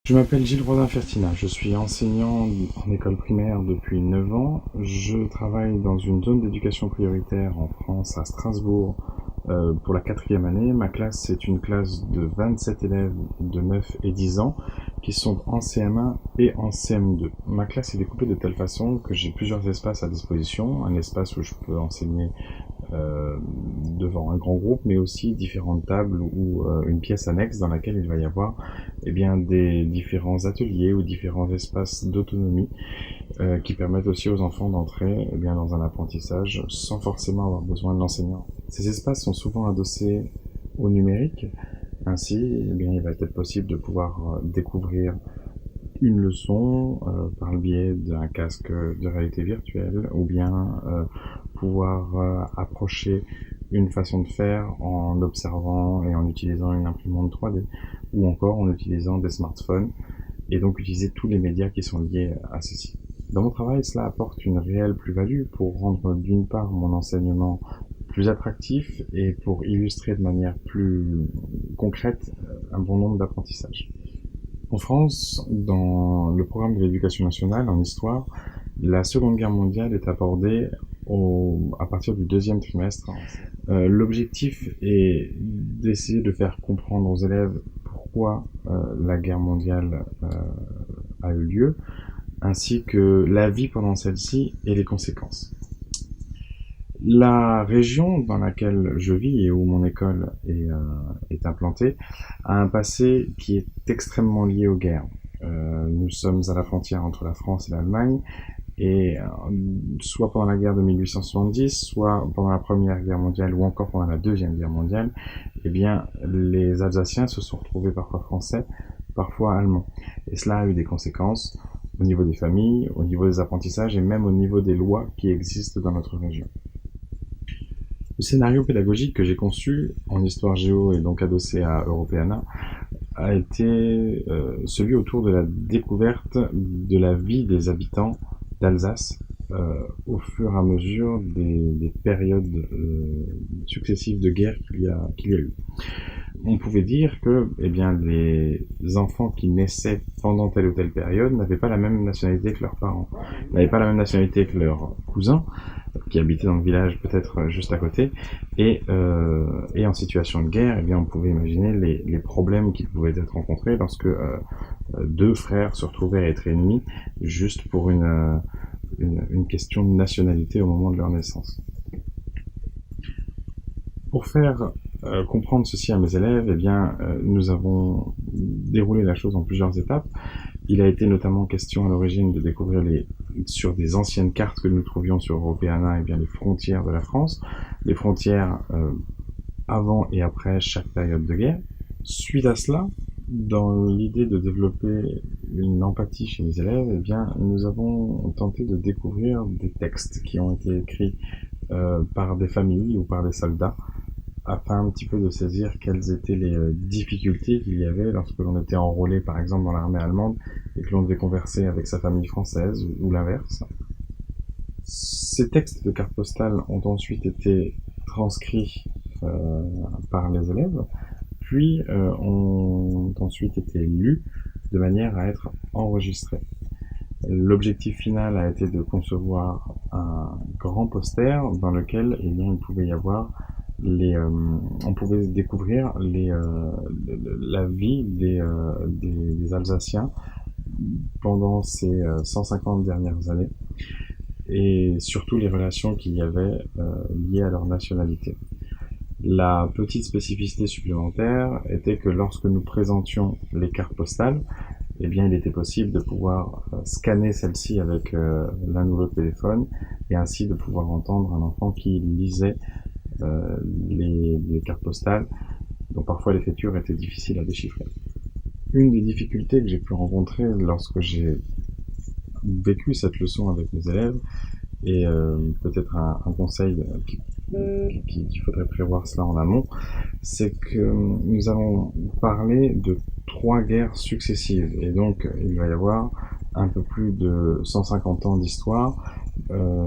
Je m'appelle Gilles Rodin-Fertina, je suis enseignant en école primaire depuis 9 ans. Je travaille dans une zone d'éducation prioritaire en France, à Strasbourg, pour la 4e année. Ma classe, c'est une classe de 27 élèves de 9 et 10 ans qui sont en CM1 et en CM2. Ma classe est découpée de telle façon que j'ai plusieurs espaces à disposition. Un espace où je peux enseigner devant un grand groupe, mais aussi différentes tables ou une pièce annexe dans laquelle il va y avoir des différents ateliers ou différents espaces d'autonomie qui permettent aussi aux enfants d'entrer dans un apprentissage sans forcément avoir besoin de l'enseignant. Ces espaces sont souvent adossés au numérique, ainsi il va être possible de pouvoir découvrir une leçon par le biais d'un casque de réalité virtuelle ou bien pouvoir approcher une façon de faire en observant et en utilisant une imprimante 3D ou encore en utilisant des smartphones et donc utiliser tous les médias qui sont liés à ceci. Dans mon travail, cela apporte une réelle plus-value pour rendre d'une part mon enseignement plus attractif et pour illustrer de manière plus concrète un bon nombre d'apprentissages. En France, dans le programme de l'éducation nationale en histoire, la Seconde Guerre mondiale est abordée à partir du 2e trimestre. L'objectif est d'essayer de faire comprendre aux élèves pourquoi la guerre mondiale a eu lieu, ainsi que la vie pendant celle-ci et les conséquences. La région dans laquelle je vis et où mon école est implantée a un passé qui est extrêmement lié aux guerres. Nous sommes à la frontière entre la France et l'Allemagne, et soit pendant la guerre de 1870, soit pendant la Première Guerre mondiale, ou encore pendant la Deuxième Guerre mondiale, les Alsaciens se sont retrouvés parfois français, parfois allemands. Et cela a eu des conséquences au niveau des familles, au niveau des apprentissages et même au niveau des lois qui existent dans notre région. Le scénario pédagogique que j'ai conçu en histoire géo et donc adossé à Europeana a été celui autour de la découverte de la vie des habitants d'Alsace au fur et à mesure des périodes successives de guerre qu'il y a eu. On pouvait dire que les enfants qui naissaient pendant telle ou telle période n'avaient pas la même nationalité que leurs parents, n'avaient pas la même nationalité que leurs cousins, qui habitaient dans le village peut-être juste à côté, et en situation de guerre, on pouvait imaginer les problèmes qui pouvaient être rencontrés lorsque deux frères se retrouvaient à être ennemis juste pour une question de nationalité au moment de leur naissance. Pour faire comprendre ceci à mes élèves, nous avons déroulé la chose en plusieurs étapes. Il a été notamment question à l'origine de découvrir sur des anciennes cartes que nous trouvions sur Europeana les frontières de la France, les frontières avant et après chaque période de guerre. Suite à cela, dans l'idée de développer une empathie chez les élèves, nous avons tenté de découvrir des textes qui ont été écrits par des familles ou par des soldats, afin un petit peu de saisir quelles étaient les difficultés qu'il y avait lorsque l'on était enrôlé par exemple dans l'armée allemande et que l'on devait converser avec sa famille française ou l'inverse. Ces textes de cartes postales ont ensuite été transcrits par les élèves, puis ont ensuite été lus de manière à être enregistrés. L'objectif final a été de concevoir un grand poster dans lequel il pouvait y avoir on pouvait découvrir la vie des Alsaciens pendant ces 150 dernières années et surtout les relations qu'il y avait liées à leur nationalité. La petite spécificité supplémentaire était que lorsque nous présentions les cartes postales, il était possible de pouvoir scanner celle-ci avec l'un ou l'autre téléphone et ainsi de pouvoir entendre un enfant qui lisait les cartes postales, dont parfois l'écriture était difficile à déchiffrer. Une des difficultés que j'ai pu rencontrer lorsque j'ai vécu cette leçon avec mes élèves, et peut-être un conseil qu'il faudrait prévoir cela en amont, c'est que nous allons parler de 3 guerres successives, et donc il va y avoir un peu plus de 150 ans d'histoire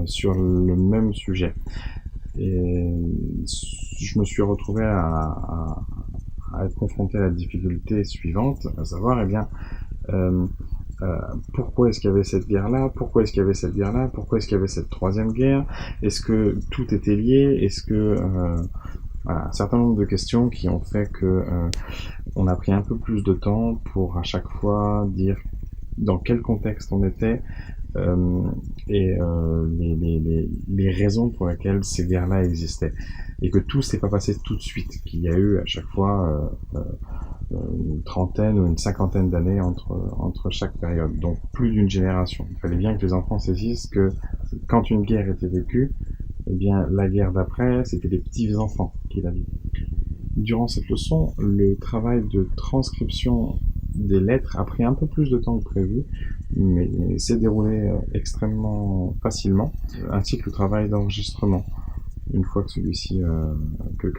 sur le même sujet. Et je me suis retrouvé à être confronté à la difficulté suivante, à savoir Euh, euh, Pourquoi est-ce qu'il y avait cette guerre-là? Pourquoi est-ce qu'il y avait cette guerre-là? Pourquoi est-ce qu'il y avait cette troisième guerre? Est-ce que tout était lié? Est-ce que voilà, un certain nombre de questions qui ont fait que on a pris un peu plus de temps pour à chaque fois dire dans quel contexte on était euh, et les raisons pour lesquelles ces guerres-là existaient. Et que tout s'est pas passé tout de suite, qu'il y a eu à chaque fois une trentaine ou une cinquantaine d'années entre chaque période, donc plus d'une génération. Il fallait bien que les enfants saisissent que quand une guerre était vécue, eh bien la guerre d'après, c'était les petits-enfants qui la vivaient. Durant cette leçon, le travail de transcription des lettres a pris un peu plus de temps que prévu, mais s'est déroulé extrêmement facilement, ainsi que le travail d'enregistrement. Une fois que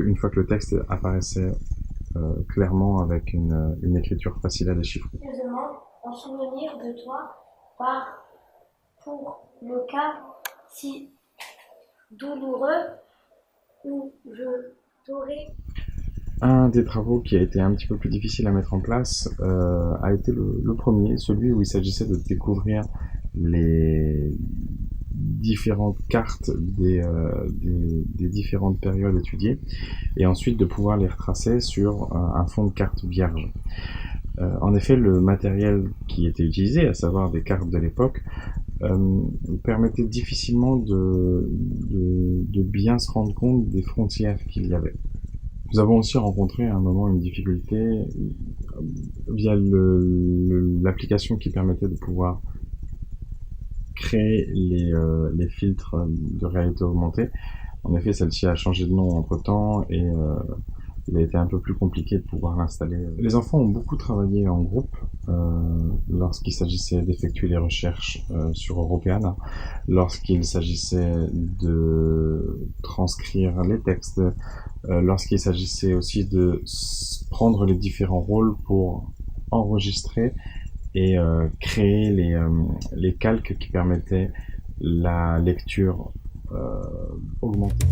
une fois que le texte apparaissait clairement avec une écriture facile à déchiffrer. Je demande en souvenir de toi par pour le cas si douloureux où je t'aurais. Un des travaux qui a été un petit peu plus difficile à mettre en place a été le premier, celui où il s'agissait de découvrir les différentes cartes des différentes périodes étudiées et ensuite de pouvoir les retracer sur un fond de cartes vierge. En effet, le matériel qui était utilisé, à savoir des cartes de l'époque, permettait difficilement de bien se rendre compte des frontières qu'il y avait. Nous avons aussi rencontré à un moment une difficulté via l'application qui permettait de pouvoir créer les filtres de réalité augmentée. En effet, celle-ci a changé de nom entre-temps et il a été un peu plus compliqué de pouvoir l'installer. Les enfants ont beaucoup travaillé en groupe lorsqu'il s'agissait d'effectuer les recherches sur Europeana, lorsqu'il s'agissait de transcrire les textes, lorsqu'il s'agissait aussi de prendre les différents rôles pour enregistrer et créer les calques qui permettaient la lecture augmentée.